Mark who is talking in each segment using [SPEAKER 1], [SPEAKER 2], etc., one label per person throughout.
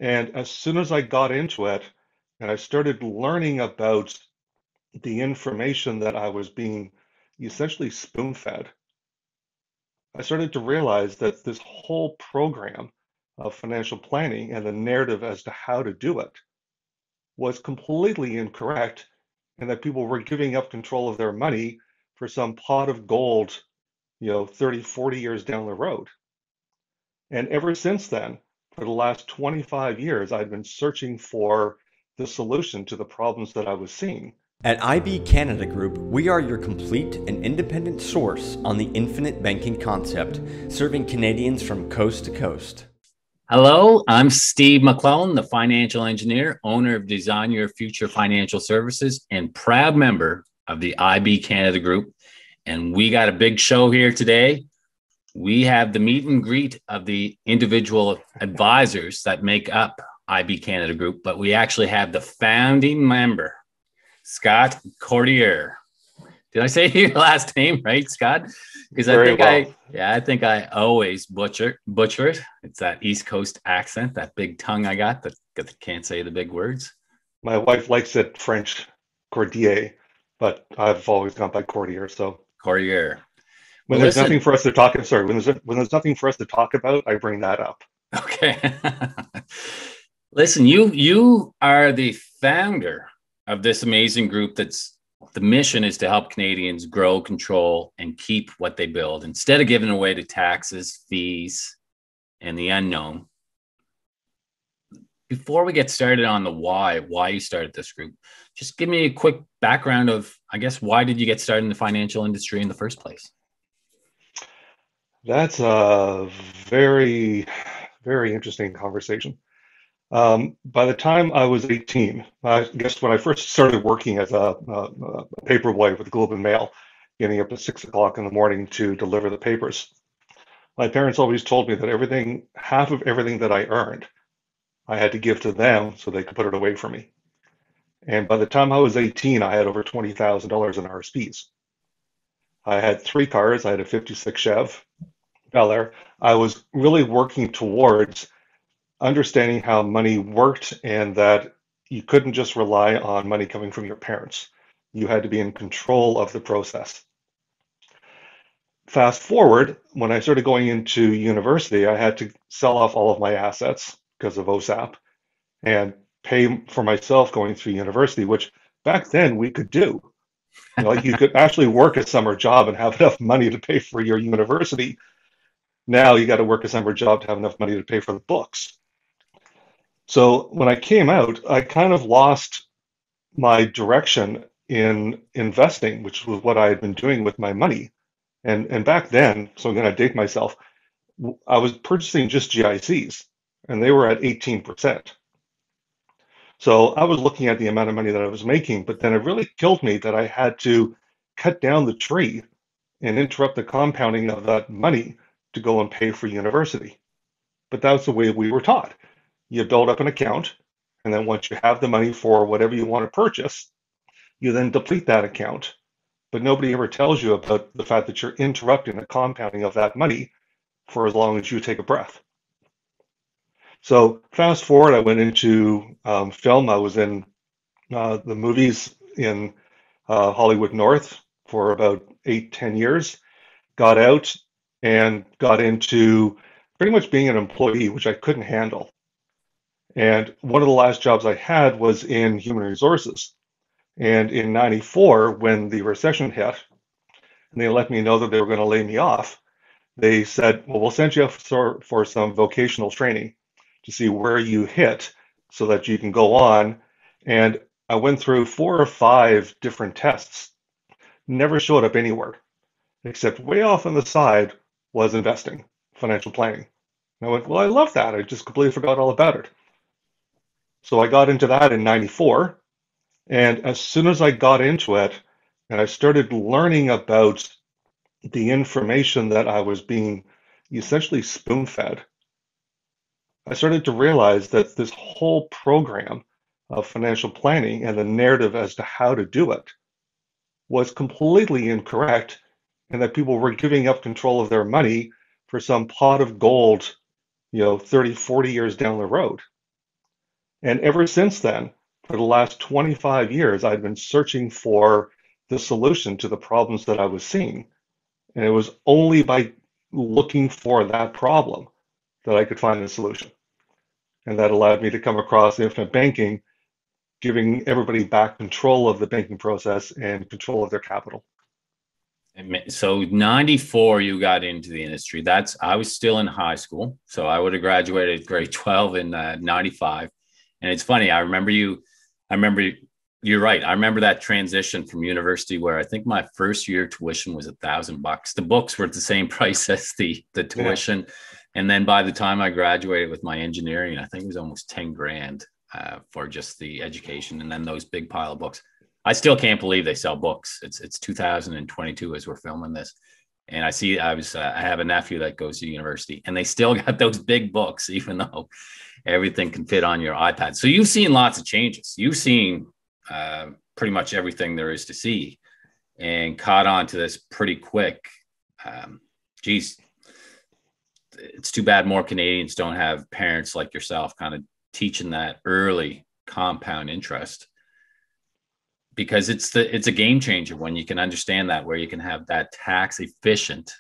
[SPEAKER 1] And as soon as I got into it and I started learning about the information that I was being essentially spoon-fed, I started to realize that this whole program of financial planning and the narrative as to how to do it was completely incorrect, and that people were giving up control of their money for some pot of gold, 30, 40 years down the road. And ever since then, for the last 25 years, I've been searching for the solution to the problems that I was seeing.
[SPEAKER 2] At IBCanada Group, we are your complete and independent source on the infinite banking concept, serving Canadians from coast to coast.
[SPEAKER 3] Hello, I'm Steve MacLellan, the financial engineer, owner of Design Your Future Financial Services, and proud member of the IBCanada Group. And we got a big show here today. We have the meet and greet of the individual advisors that make up IBCanada Group, but we actually have the founding member, Scott Cordier. Did I say your last name right, Scott? Because I think I always butcher it. It's that East Coast accent, that big tongue I got that can't say the big words.
[SPEAKER 1] My wife likes it French, Cordier, but I've always gone by Cordier. So
[SPEAKER 3] Cordier.
[SPEAKER 1] When there's nothing for us to talk, when there's nothing for us to talk about, I bring that up.
[SPEAKER 3] Okay. Listen, you are the founder of this amazing group that's the mission is to help Canadians grow, control, and keep what they build instead of giving away to taxes, fees, and the unknown. Before we get started on the why you started this group, just give me a quick background of, I guess, why did you get started in the financial industry in the first place?
[SPEAKER 1] That's a very, very interesting conversation. By the time I was 18, I guess when I first started working as a paperboy with the Globe and Mail, getting up at 6 o'clock in the morning to deliver the papers, my parents always told me that half of everything that I earned, I had to give to them so they could put it away for me. And by the time I was 18, I had over $20,000 in RSPs. I had 3 cars. I had a 56 Chev Bel Air. I was really working towards understanding how money worked and that you couldn't just rely on money coming from your parents. You had to be in control of the process. Fast forward, when I started going into university, I had to sell off all of my assets because of OSAP and pay for myself going through university, which back then we could do. You could actually work a summer job and have enough money to pay for your university. Now you got to work a summer job to have enough money to pay for the books. So when I came out, I kind of lost my direction in investing, which was what I had been doing with my money. And back then, so I'm going to date myself, I was purchasing just GICs, and they were at 18%. So I was looking at the amount of money that I was making, but then it really killed me that I had to cut down the tree and interrupt the compounding of that money to go and pay for university. But that's the way we were taught. You build up an account, and then once you have the money for whatever you want to purchase, you then deplete that account. But nobody ever tells you about the fact that you're interrupting the compounding of that money for as long as you take a breath. So fast forward, I went into film. I was in the movies in Hollywood North for about 8-10 years, got out and got into pretty much being an employee, which I couldn't handle. And one of the last jobs I had was in human resources. And in '94, when the recession hit, and they let me know that they were going to lay me off, they said, well, we'll send you for some vocational training to see where you hit so that you can go on. And I went through 4 or 5 different tests, never showed up anywhere, except way off on the side was investing, financial planning. And I went, well, I love that. I just completely forgot all about it. So I got into that in '94. And as soon as I got into it and I started learning about the information that I was being essentially spoon-fed, I started to realize that this whole program of financial planning and the narrative as to how to do it was completely incorrect, and that people were giving up control of their money for some pot of gold, 30, 40 years down the road. And ever since then, for the last 25 years, I've been searching for the solution to the problems that I was seeing. And it was only by looking for that problem that I could find the solution. And that allowed me to come across infinite banking, giving everybody back control of the banking process and control of their capital.
[SPEAKER 3] So 94, you got into the industry. I was still in high school. So I would have graduated grade 12 in 95. And it's funny. I remember you're right. I remember that transition from university where I think my first year tuition was $1,000. The books were at the same price as the tuition. Yeah. And then by the time I graduated with my engineering, I think it was almost 10 grand for just the education. And then those big pile of books. I still can't believe they sell books. It's 2022 as we're filming this. And I have a nephew that goes to university and they still got those big books, even though everything can fit on your iPad. So you've seen lots of changes. You've seen pretty much everything there is to see and caught on to this pretty quick. Geez, it's too bad more Canadians don't have parents like yourself kind of teaching that early compound interest, because it's a game changer when you can understand that, where you can have that tax efficient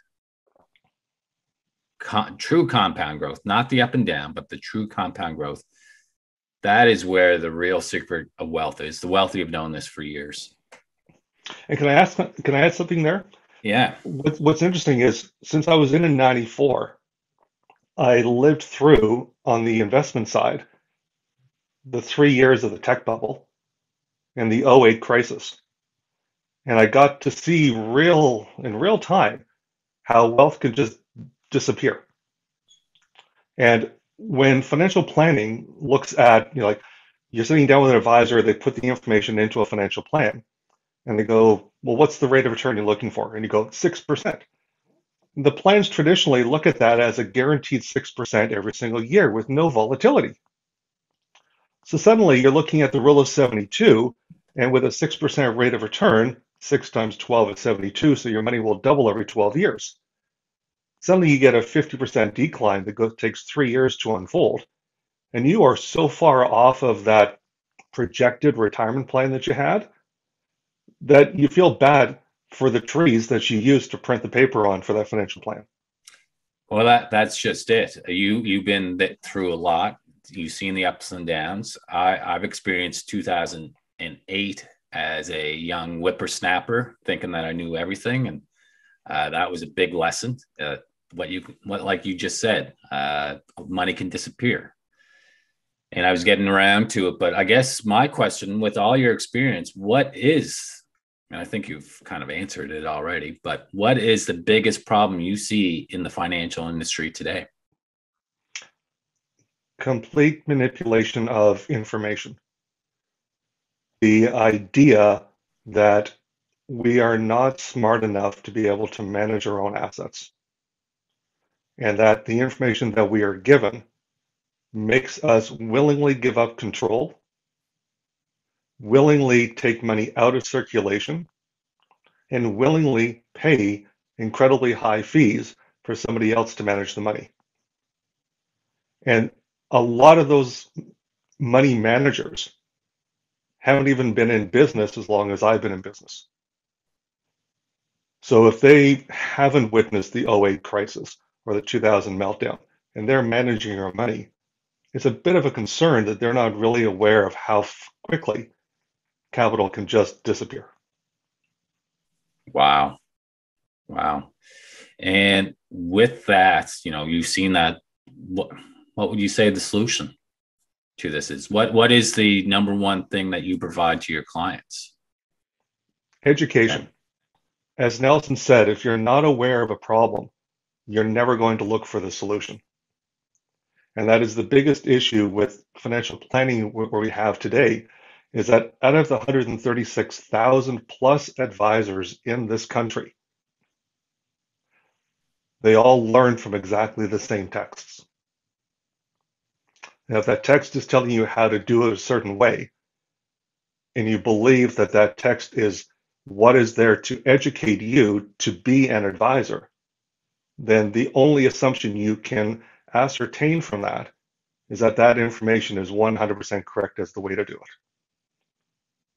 [SPEAKER 3] true compound growth, not the up and down, but the true compound growth. That is where the real secret of wealth is. The wealthy have known this for years.
[SPEAKER 1] And can I add something there?
[SPEAKER 3] Yeah.
[SPEAKER 1] What's interesting is, since I was in 94, I lived through, on the investment side, the 3 years of the tech bubble and the '08 crisis. And I got to see in real time how wealth could just disappear. And when financial planning looks at, like, you're sitting down with an advisor, they put the information into a financial plan and they go, well, what's the rate of return you're looking for? And you go, 6%. The plans traditionally look at that as a guaranteed 6% every single year with no volatility. So suddenly you're looking at the rule of 72, and with a 6% rate of return, 6 times 12 is 72, so your money will double every 12 years. Suddenly you get a 50% decline that takes 3 years to unfold, and you are so far off of that projected retirement plan that you had that you feel bad for the trees that you used to print the paper on for that financial plan.
[SPEAKER 3] Well, that's just it. You've been through a lot. You've seen the ups and downs. I've experienced 2008 as a young whippersnapper, thinking that I knew everything, and that was a big lesson. Like you just said, money can disappear. And I was getting around to it, but I guess my question, with all your experience, and I think you've kind of answered it already, but what is the biggest problem you see in the financial industry today?
[SPEAKER 1] Complete manipulation of information. The idea that we are not smart enough to be able to manage our own assets, and that the information that we are given makes us willingly give up control, willingly take money out of circulation, and willingly pay incredibly high fees for somebody else to manage the money. And a lot of those money managers haven't even been in business as long as I've been in business. So if they haven't witnessed the '08 crisis or the 2000 meltdown, and they're managing our money, it's a bit of a concern that they're not really aware of how quickly capital can just disappear.
[SPEAKER 3] Wow. And with that, you've seen that. What would you say the solution to this is? What is the number one thing that you provide to your clients?
[SPEAKER 1] Education. As Nelson said, if you're not aware of a problem, you're never going to look for the solution. And that is the biggest issue with financial planning where we have today, is that out of the 136,000 plus advisors in this country, they all learn from exactly the same texts. Now, if that text is telling you how to do it a certain way, and you believe that that text is what is there to educate you to be an advisor, then the only assumption you can ascertain from that is that that information is 100% correct as the way to do it.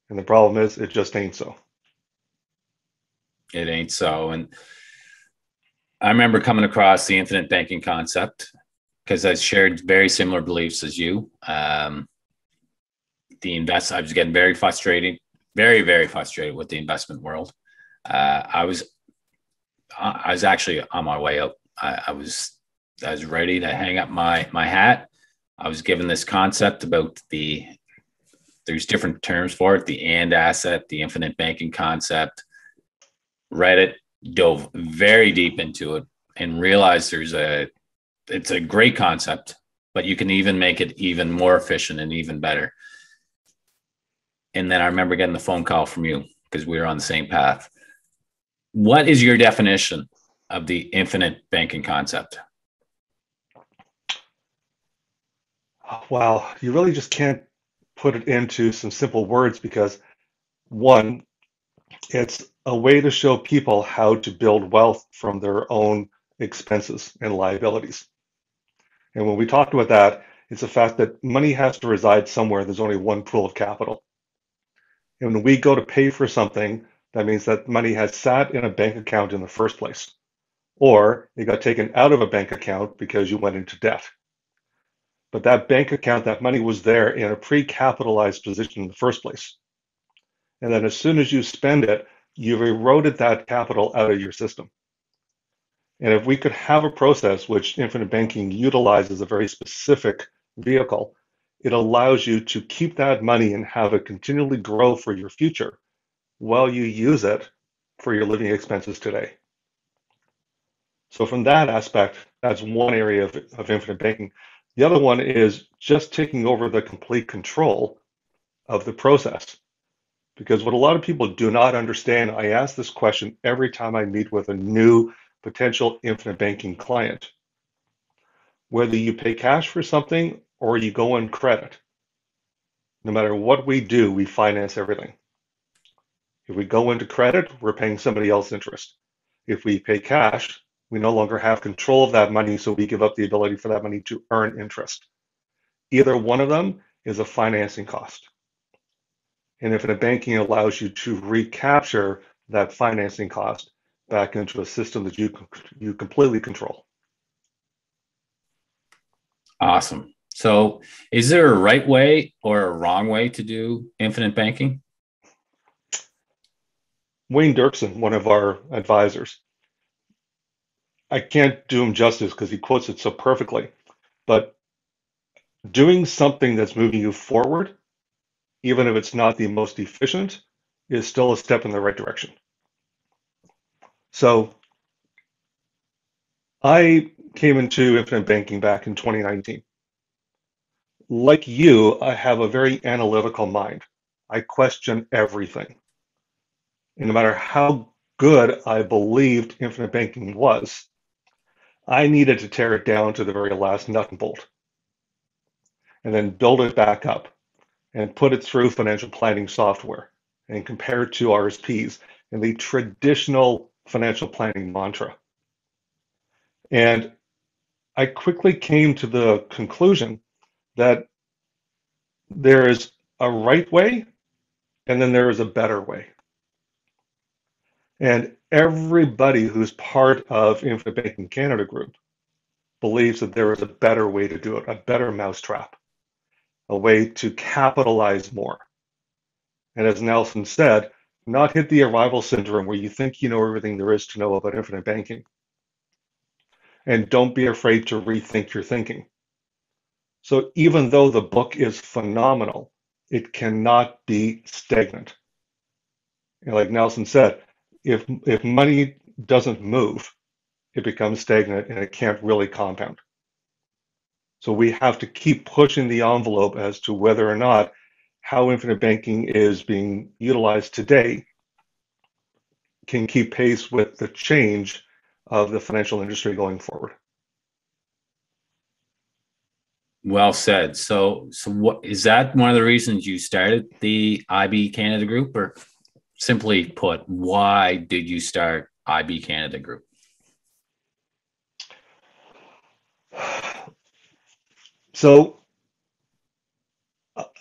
[SPEAKER 1] And the problem is it just ain't so.
[SPEAKER 3] It ain't so. And I remember coming across the infinite banking concept because I shared very similar beliefs as you. I was getting very frustrated, very frustrated with the investment world. I was actually on my way out. I was ready to hang up my hat. I was given this concept about there's different terms for it, the and asset, the infinite banking concept. Read it, dove very deep into it, and realized it's a great concept, but you can even make it even more efficient and even better. And then I remember getting the phone call from you because we were on the same path. What is your definition of the infinite banking concept?
[SPEAKER 1] Well, you really just can't put it into some simple words because, one, it's a way to show people how to build wealth from their own expenses and liabilities. And when we talked about that, it's the fact that money has to reside somewhere. There's only one pool of capital. And when we go to pay for something, that means that money has sat in a bank account in the first place, or it got taken out of a bank account because you went into debt. But that bank account, that money was there in a pre-capitalized position in the first place. And then as soon as you spend it, you've eroded that capital out of your system. And if we could have a process which infinite banking utilizes a very specific vehicle, it allows you to keep that money and have it continually grow for your future while you use it for your living expenses today. So from that aspect, that's one area of infinite banking. The other one is just taking over the complete control of the process. Because what a lot of people do not understand, I ask this question every time I meet with a new potential infinite banking client. Whether you pay cash for something or you go on credit, no matter what we do, we finance everything. If we go into credit, we're paying somebody else interest. If we pay cash, we no longer have control of that money, so we give up the ability for that money to earn interest. Either one of them is a financing cost. And infinite banking allows you to recapture that financing cost back into a system that you completely control.
[SPEAKER 3] Awesome. So is there a right way or a wrong way to do infinite banking?
[SPEAKER 1] Wayne Dirksen, one of our advisors, I can't do him justice because he quotes it so perfectly, but doing something that's moving you forward, even if it's not the most efficient, is still a step in the right direction. So I came into infinite banking back in 2019. Like you, I have a very analytical mind. I question everything. And no matter how good I believed infinite banking was, I needed to tear it down to the very last nut and bolt and then build it back up and put it through financial planning software and compare it to RSPs and the traditional financial planning mantra. And I quickly came to the conclusion that there is a right way and then there is a better way. And everybody who's part of Infinite Banking Canada Group believes that there is a better way to do it, a better mousetrap, a way to capitalize more. And as Nelson said, not hit the arrival syndrome where you think you know everything there is to know about infinite banking. And don't be afraid to rethink your thinking. So even though the book is phenomenal, it cannot be stagnant. And like Nelson said, if money doesn't move, it becomes stagnant and it can't really compound. So we have to keep pushing the envelope as to whether or not how infinite banking is being utilized today can keep pace with the change of the financial industry going forward.
[SPEAKER 3] Well said. So what is that one of the reasons you started the IBCanada Group, or simply put, why did you start IBCanada Group?
[SPEAKER 1] So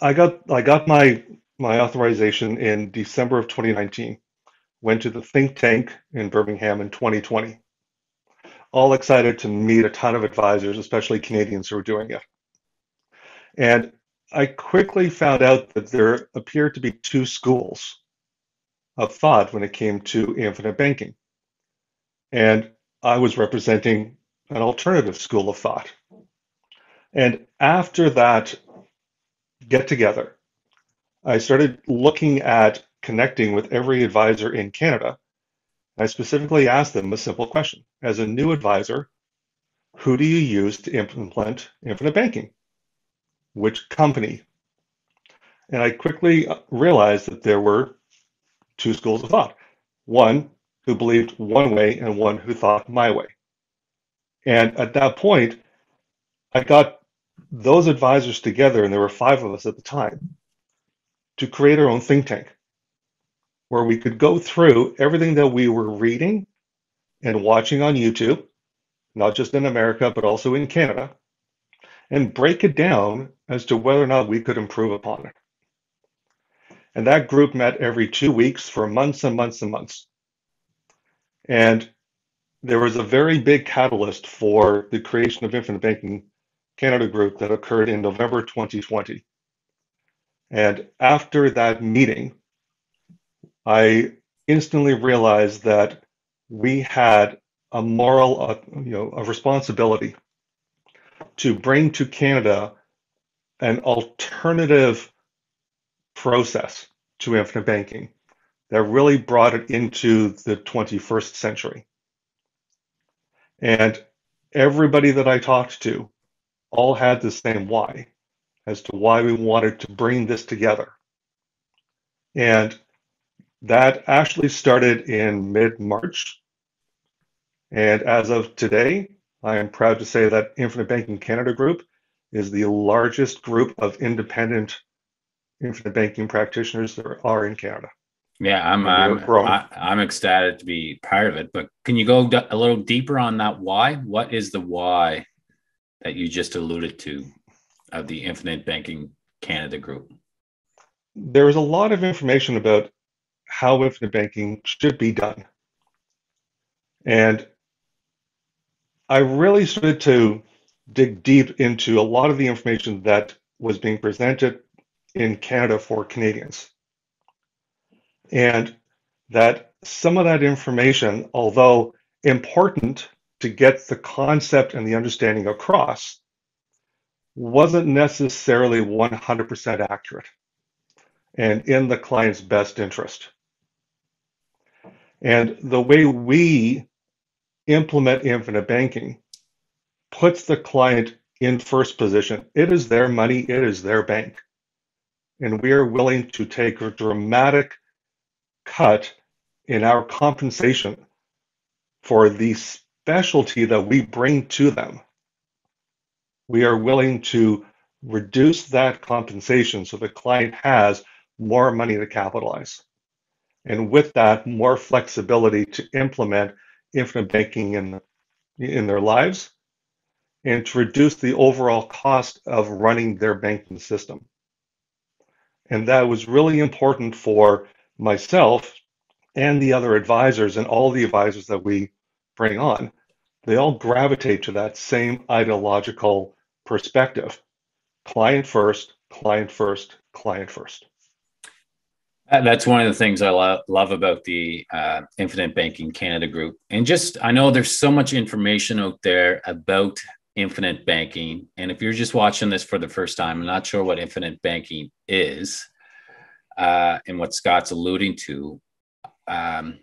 [SPEAKER 1] I got my authorization in December of 2019. Went to the think tank in Birmingham in 2020. All excited to meet a ton of advisors, especially Canadians who are doing it. And I quickly found out that there appeared to be two schools of thought when it came to infinite banking. And I was representing an alternative school of thought. And after that get together, I started looking at connecting with every advisor in Canada. I specifically asked them a simple question. As a new advisor, who do you use to implement infinite banking? Which company? And I quickly realized that there were two schools of thought. One who believed one way and one who thought my way. And at that point, I got those advisors together, and there were five of us at the time, to create our own think tank where we could go through everything that we were reading and watching on YouTube, not just in America, but also in Canada, and break it down as to whether or not we could improve upon it. And that group met every 2 weeks for months and months and months. And there was a very big catalyst for the creation of Infinite Banking Canada Group that occurred in November 2020. And after that meeting, I instantly realized that we had a moral, a responsibility to bring to Canada an alternative process to infinite banking that really brought it into the 21st century. And everybody that I talked to all had the same why as to why we wanted to bring this together. And that actually started in mid-March. And as of today, I am proud to say that Infinite Banking Canada Group is the largest group of independent infinite banking practitioners there are in Canada.
[SPEAKER 3] Yeah, I'm ecstatic to be part of it. But can you go a little deeper on that why? What is the why that you just alluded to of the Infinite Banking Canada Group?
[SPEAKER 1] There is a lot of information about how infinite banking should be done. And I really started to dig deep into a lot of the information that was being presented in Canada for Canadians. And that some of that information, although important to get the concept and the understanding across, wasn't necessarily 100% accurate and in the client's best interest. And the way we implement infinite banking puts the client in first position. It is their money, it is their bank. And we are willing to take a dramatic cut in our compensation for the specialty that we bring to them. We are willing to reduce that compensation so the client has more money to capitalize. And with that, more flexibility to implement infinite banking in their lives and to reduce the overall cost of running their banking system. And that was really important for myself and the other advisors and all the advisors that we bring on. They all gravitate to that same ideological perspective. Client first, client first, client first.
[SPEAKER 3] That's one of the things I love about the Infinite Banking Canada Group. And just, I know there's so much information out there about infinite banking. And if you're just watching this for the first time, I'm not sure what infinite banking is and what Scott's alluding to. The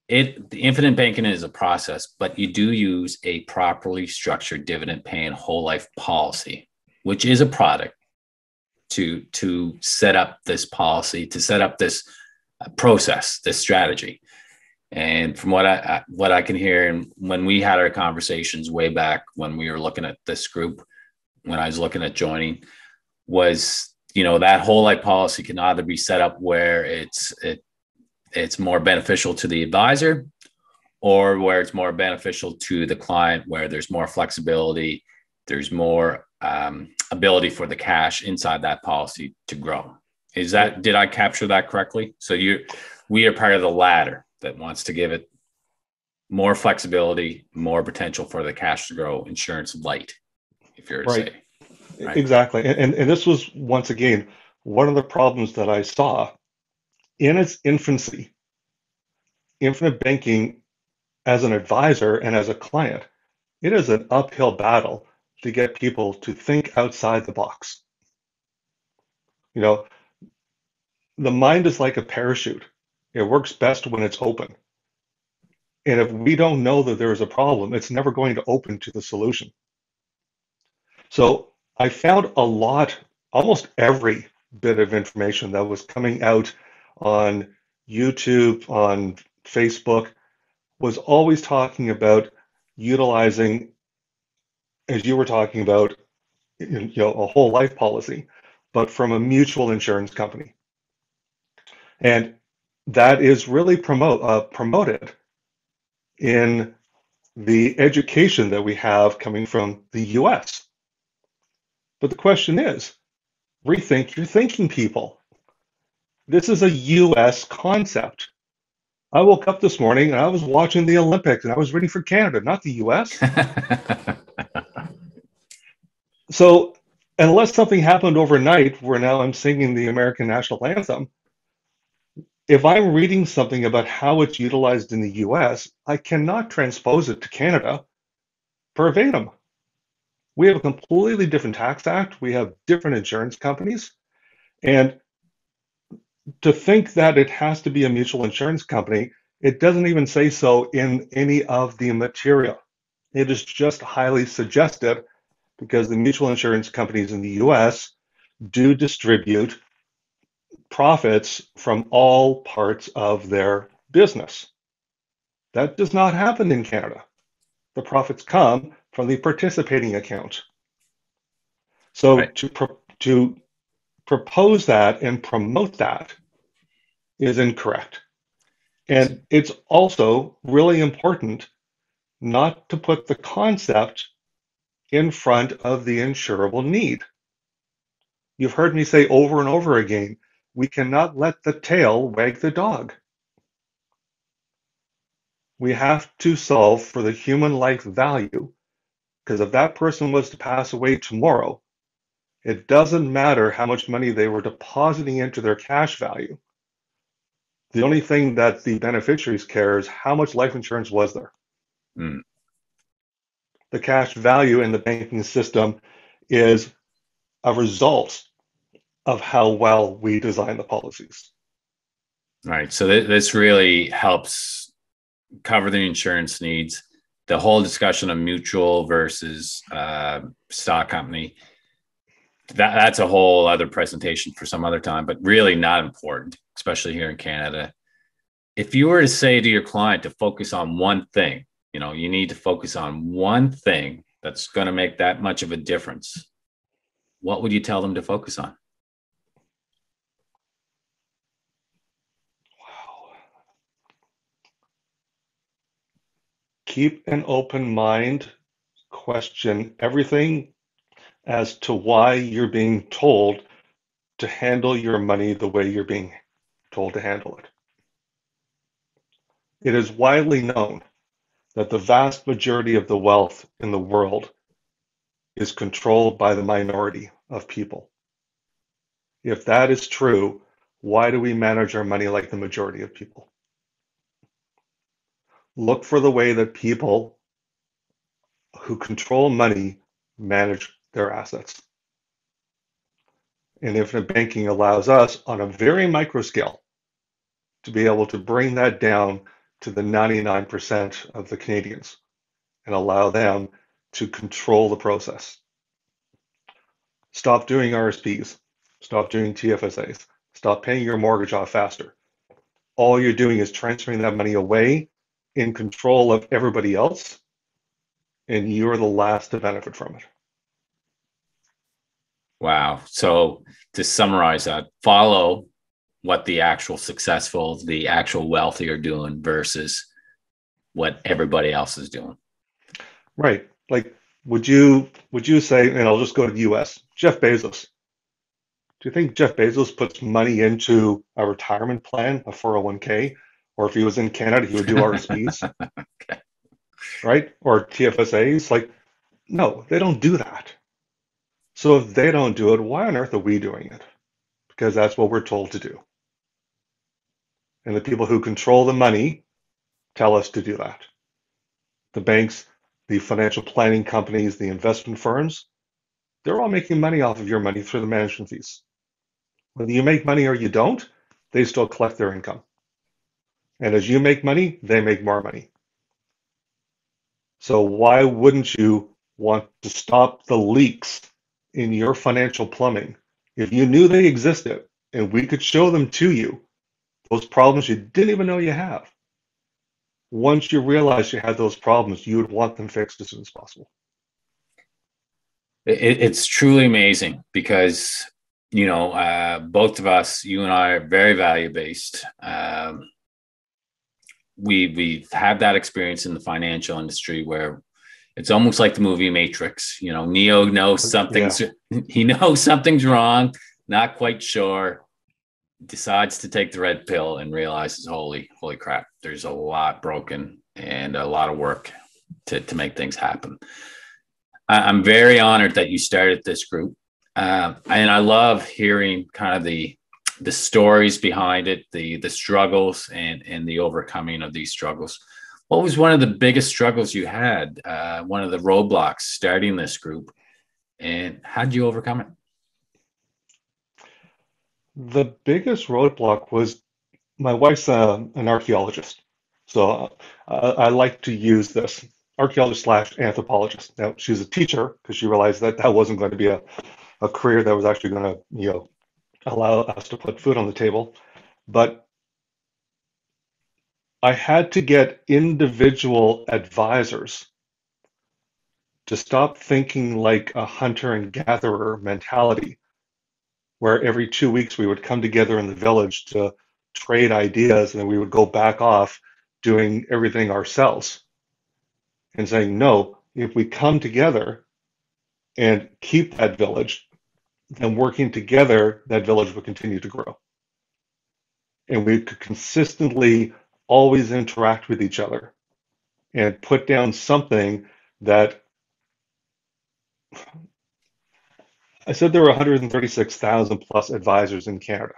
[SPEAKER 3] infinite banking is a process, but you do use a properly structured dividend paying whole life policy, which is a product to set up this policy, to set up this process, this strategy. And from what I can hear, and when we had our conversations way back when we were looking at this group, when I was looking at joining, was, that whole life policy can either be set up where it's more beneficial to the advisor, or where it's more beneficial to the client, where there's more flexibility, there's more ability for the cash inside that policy to grow. Did I capture that correctly? So we are part of the ladder that wants to give it more flexibility, more potential for the cash to grow, insurance light, if you're to
[SPEAKER 1] Right.
[SPEAKER 3] say. Right.
[SPEAKER 1] Exactly. And this was, once again, one of the problems that I saw in its infancy. Infinite banking, as an advisor and as a client, it is an uphill battle to get people to think outside the box. You know, the mind is like a parachute. It works best when it's open. And if we don't know that there is a problem, it's never going to open to the solution. So I found almost every bit of information that was coming out on YouTube, on Facebook, was always talking about utilizing, as you were talking about, a whole life policy, but from a mutual insurance company. And that is really promoted in the education that we have coming from the US. But the question is, rethink your thinking, people. This is a US concept. I woke up this morning and I was watching the Olympics and I was rooting for Canada, not the US. So unless something happened overnight where now I'm singing the American national anthem, if I'm reading something about how it's utilized in the US, I cannot transpose it to Canada verbatim. We have a completely different tax act. We have different insurance companies. And to think that it has to be a mutual insurance company, it doesn't even say so in any of the material. It is just highly suggested because the mutual insurance companies in the US do distribute profits from all parts of their business. That does not happen in Canada. The profits come from the participating account. So right. to propose that and promote that is incorrect. And it's also really important not to put the concept in front of the insurable need. You've heard me say over and over again, we cannot let the tail wag the dog. We have to solve for the human life value, because if that person was to pass away tomorrow, it doesn't matter how much money they were depositing into their cash value. The only thing that the beneficiaries care is how much life insurance was there. Mm. The cash value in the banking system is a result of how well we design the policies.
[SPEAKER 3] All right. So this really helps cover the insurance needs. The whole discussion of mutual versus stock company, that's a whole other presentation for some other time, but really not important, especially here in Canada. If you were to say to your client to focus on one thing, you need to focus on one thing that's going to make that much of a difference, what would you tell them to focus on?
[SPEAKER 1] Wow. Keep an open mind, question everything as to why you're being told to handle your money the way you're being told to handle it. It is widely known that the vast majority of the wealth in the world is controlled by the minority of people. If that is true, why do we manage our money like the majority of people? Look for the way that people who control money manage their assets. And infinite banking allows us on a very micro scale to be able to bring that down to the 99% of the Canadians and allow them to control the process. Stop doing RSPs, stop doing TFSAs, stop paying your mortgage off faster. All you're doing is transferring that money away in control of everybody else, and you're the last to benefit from it.
[SPEAKER 3] Wow. So to summarize that, follow what the actual successful, the actual wealthy are doing versus what everybody else is doing.
[SPEAKER 1] Right. Like would you say, and I'll just go to the US, Jeff Bezos. Do you think Jeff Bezos puts money into a retirement plan, a 401k, or if he was in Canada, he would do RSPs,
[SPEAKER 3] Okay.
[SPEAKER 1] right? Or TFSAs? Like, no, they don't do that. So if they don't do it, why on earth are we doing it? Because that's what we're told to do. And the people who control the money tell us to do that. The banks, the financial planning companies, the investment firms, they're all making money off of your money through the management fees. Whether you make money or you don't, they still collect their income. And as you make money, they make more money. So why wouldn't you want to stop the leaks in your financial plumbing if you knew they existed and we could show them to you, those problems you didn't even know you have? Once you realize you had those problems, you would want them fixed as soon as possible.
[SPEAKER 3] It's truly amazing because, both of us, you and I, are very value based. We've had that experience in the financial industry where it's almost like the movie Matrix. Neo knows something's
[SPEAKER 1] Yeah.
[SPEAKER 3] he knows something's wrong, not quite sure, decides to take the red pill and realizes, holy crap, there's a lot broken and a lot of work to make things happen. I'm very honored that you started this group. And I love hearing kind of the stories behind it, the struggles and the overcoming of these struggles. What was one of the biggest struggles you had, one of the roadblocks starting this group, and how did you overcome it?
[SPEAKER 1] The biggest roadblock was my wife's an archaeologist. So I like to use this archaeologist slash anthropologist. Now, she's a teacher because she realized that that wasn't going to be a career that was actually going to, allow us to put food on the table. But I had to get individual advisors to stop thinking like a hunter and gatherer mentality, where every 2 weeks we would come together in the village to trade ideas and then we would go back off doing everything ourselves and saying, no, if we come together and keep that village, then working together, that village will continue to grow. And we could consistently always interact with each other and put down something that I said there were 136,000 plus advisors in Canada.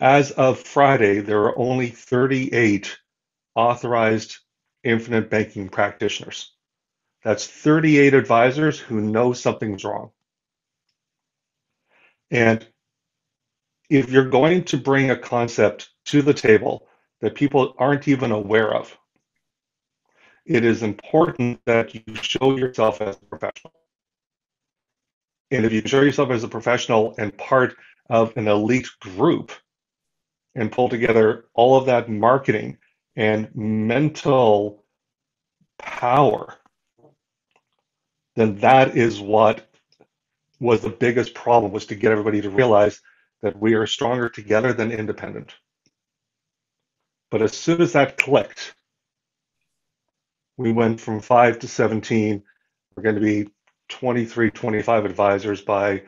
[SPEAKER 1] As of Friday, there are only 38 authorized infinite banking practitioners. That's 38 advisors who know something's wrong. And if you're going to bring a concept to the table that people aren't even aware of, it is important that you show yourself as a professional. And if you show yourself as a professional and part of an elite group and pull together all of that marketing and mental power, then that is what was the biggest problem, was to get everybody to realize that we are stronger together than independent. But as soon as that clicked, we went from 5 to 17. We're going to be 23, 25 advisors by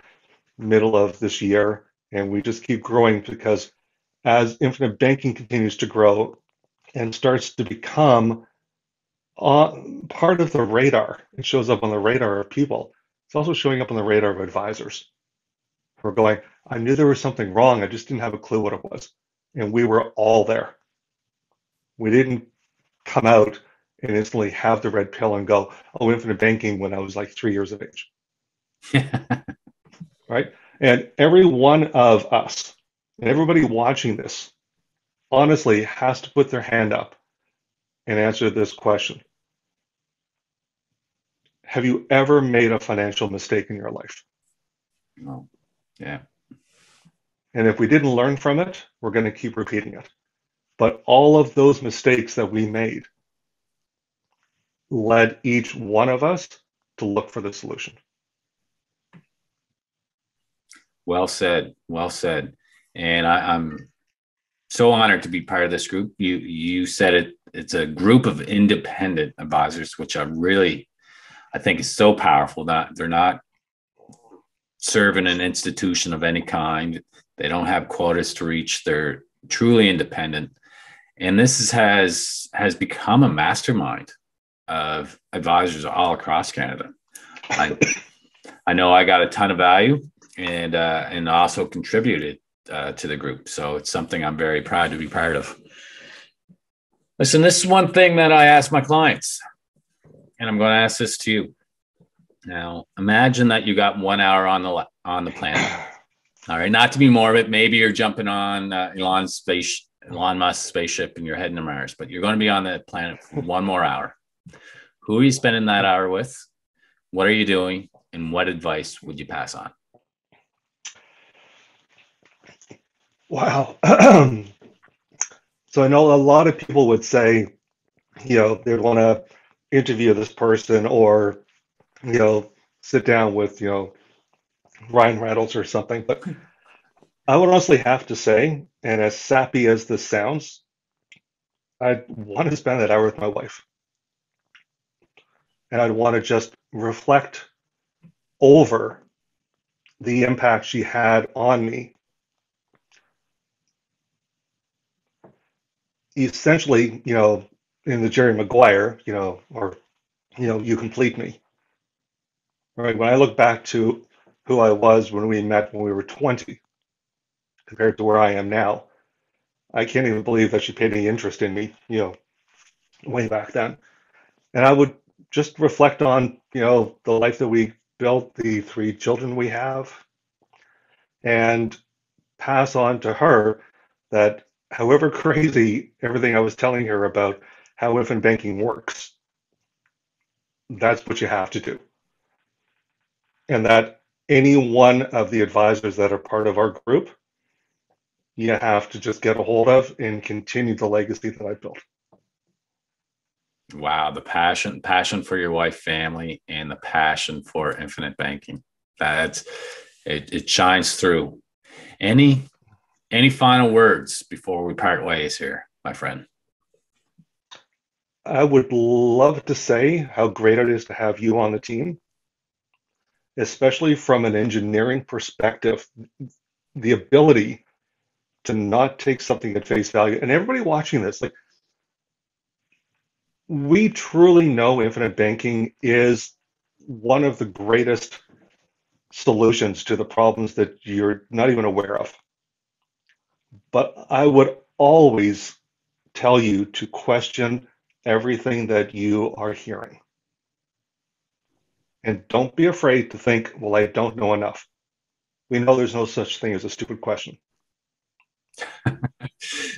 [SPEAKER 1] middle of this year. And we just keep growing because as infinite banking continues to grow and starts to become part of the radar, it shows up on the radar of people. It's also showing up on the radar of advisors who are going, I knew there was something wrong. I just didn't have a clue what it was. And we were all there. We didn't come out and instantly have the red pill and go, oh, infinite banking when I was like 3 years of age. Right? And every one of us, and everybody watching this, honestly has to put their hand up and answer this question. Have you ever made a financial mistake in your life?
[SPEAKER 3] No. Yeah.
[SPEAKER 1] And if we didn't learn from it, we're going to keep repeating it. But all of those mistakes that we made led each one of us to look for the solution.
[SPEAKER 3] Well said. Well said. And I'm so honored to be part of this group. You said it. It's a group of independent advisors, which I really I think is so powerful. That they're not serving an institution of any kind. They don't have quotas to reach. They're truly independent. And this has become a mastermind of advisors all across Canada. I know I got a ton of value and also contributed to the group. So it's something I'm very proud to be part of. Listen, this is one thing that I ask my clients, and I'm going to ask this to you. Now, imagine that you got 1 hour on the planet. All right, not to be morbid, maybe you're jumping on Elon Musk's spaceship and you're heading to Mars, but you're going to be on the planet for 1 more hour. Who are you spending that hour with? What are you doing? And what advice would you pass on?
[SPEAKER 1] Wow. So I know a lot of people would say, they'd want to interview this person or, sit down with, Ryan Reynolds or something. But I would honestly have to say, and as sappy as this sounds, I'd want to spend that hour with my wife. And I'd want to just reflect over the impact she had on me. Essentially, in the Jerry Maguire, you complete me. Right? When I look back to who I was when we met when we were 20, compared to where I am now, I can't even believe that she paid any interest in me, way back then. And I would just reflect on, the life that we built, the 3 children we have, and pass on to her that however crazy everything I was telling her about how infant banking works, that's what you have to do. And that any one of the advisors that are part of our group, you have to just get a hold of and continue the legacy that I built.
[SPEAKER 3] Wow, the passion for your wife, family, and the passion for infinite banking. It shines through. Any final words before we part ways here, my friend?
[SPEAKER 1] I would love to say how great it is to have you on the team, especially from an engineering perspective, the ability to not take something at face value. And everybody watching this, we truly know infinite banking is one of the greatest solutions to the problems that you're not even aware of. But I would always tell you to question everything that you are hearing. And don't be afraid to think, well, I don't know enough. We know there's no such thing as a stupid question.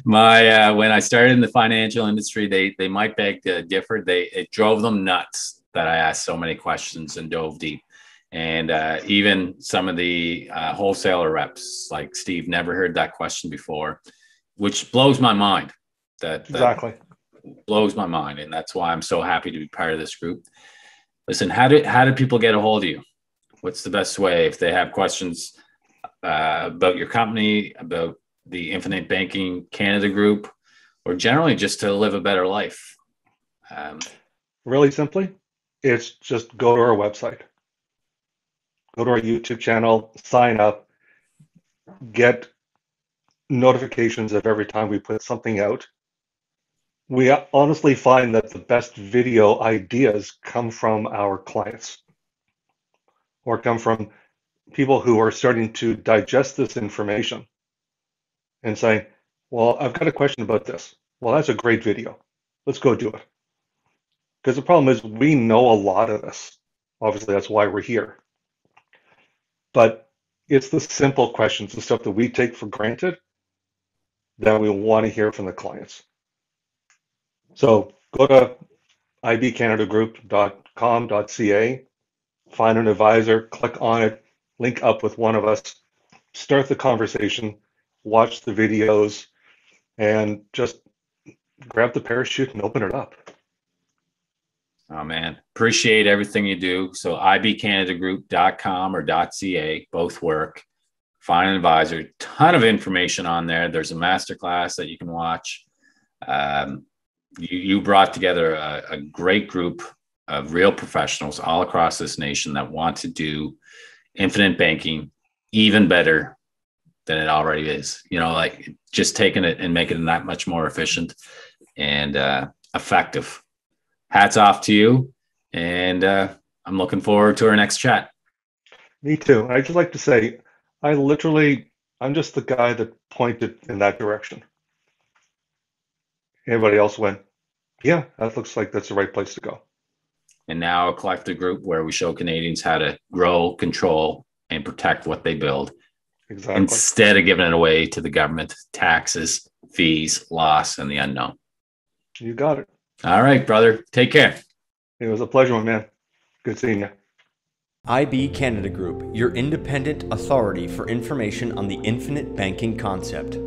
[SPEAKER 3] When I started in the financial industry, they might beg to differ. It drove them nuts that I asked so many questions and dove deep. And even some of the wholesaler reps like Steve never heard that question before, which blows my mind. That
[SPEAKER 1] exactly
[SPEAKER 3] blows my mind, and that's why I'm so happy to be part of this group. Listen, how do people get a hold of you? What's the best way if they have questions about your company, about the Infinite Banking Canada Group, or generally just to live a better life?
[SPEAKER 1] Really simply, it's just go to our website, go to our YouTube channel, sign up, get notifications of every time we put something out. We honestly find that the best video ideas come from our clients or come from people who are starting to digest this information and saying, well, I've got a question about this. Well, that's a great video. Let's go do it. Because the problem is we know a lot of this. Obviously, that's why we're here. But it's the simple questions, the stuff that we take for granted, that we want to hear from the clients. So go to IBCanadaGroup.com.ca, find an advisor, click on it, link up with one of us, start the conversation, watch the videos, and just grab the parachute and open it up.
[SPEAKER 3] Oh, man. Appreciate everything you do. So IBCanadaGroup.com or .ca, both work. Find an advisor. Ton of information on there. There's a masterclass that you can watch. You brought together a great group of real professionals all across this nation that want to do infinite banking even better than it already is. Like just taking it and making it that much more efficient and effective. Hats off to you. And I'm looking forward to our next chat.
[SPEAKER 1] Me too. I'd just like to say, I'm just the guy that pointed in that direction. Everybody else went, yeah, that looks like that's the right place to go.
[SPEAKER 3] And now a collective group where we show Canadians how to grow, control, and protect what they build.
[SPEAKER 1] Exactly.
[SPEAKER 3] Instead of giving it away to the government, taxes, fees, loss, and the unknown.
[SPEAKER 1] You got it.
[SPEAKER 3] All right, brother. Take care.
[SPEAKER 1] It was a pleasure, my man. Good seeing you.
[SPEAKER 2] IBCanada Group, your independent authority for information on the infinite banking concept.